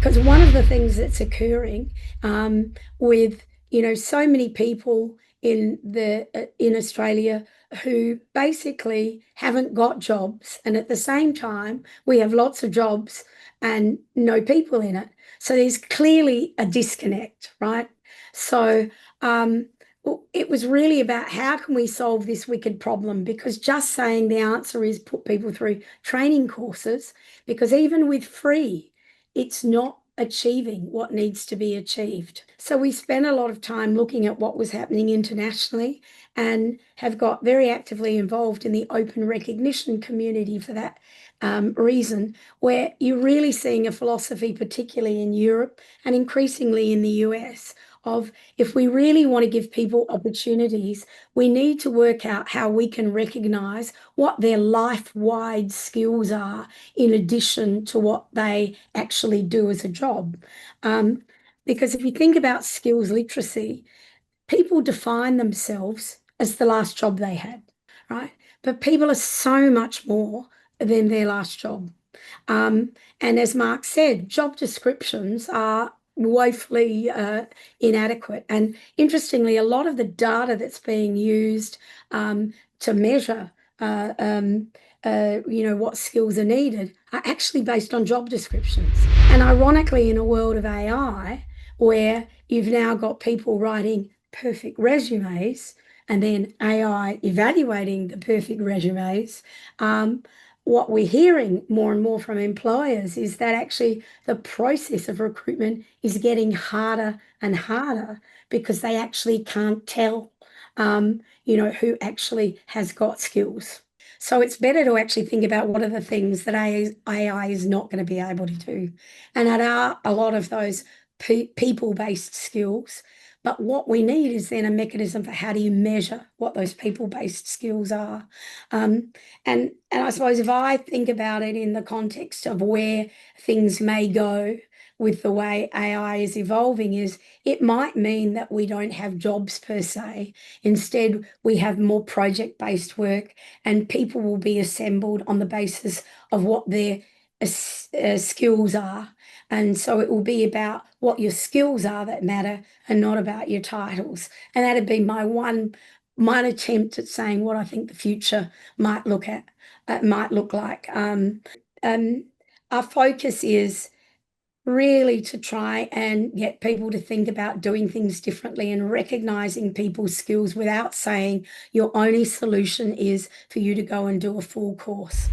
Because one of the things that's occurring with so many people in Australia who basically haven't got jobs, and at the same time we have lots of jobs and no people in it. So there's clearly a disconnect, right? So it was really about how can we solve this wicked problem? Because just saying the answer is put people through training courses, because even with free, it's not achieving what needs to be achieved. So we spent a lot of time looking at what was happening internationally and have got very actively involved in the open recognition community for that reason, where you're really seeing a philosophy, particularly in Europe and increasingly in the US, of if we really want to give people opportunities, we need to work out how we can recognize what their life-wide skills are in addition to what they actually do as a job. Because if you think about skills literacy, people define themselves as the last job they had, right? But people are so much more than their last job. And as Mark said, job descriptions are woefully inadequate. And interestingly, a lot of the data that's being used to measure, what skills are needed are actually based on job descriptions. And ironically, in a world of AI, where you've now got people writing perfect resumes and then AI evaluating the perfect resumes, what we're hearing more and more from employers is that actually the process of recruitment is getting harder and harder because they actually can't tell, who actually has got skills. So it's better to actually think about what are the things that AI is not going to be able to do. And that are a lot of those people-based skills. But what we need is then a mechanism for how do you measure what those people-based skills are. And I suppose if I think about it in the context of where things may go with the way AI is evolving, is it might mean that we don't have jobs per se. Instead, we have more project-based work, and people will be assembled on the basis of what their skills are. And so it will be about what your skills are that matter and not about your titles. And that'd be my attempt at saying what I think the future might look like. Our focus is really to try and get people to think about doing things differently and recognizing people's skills without saying your only solution is for you to go and do a full course.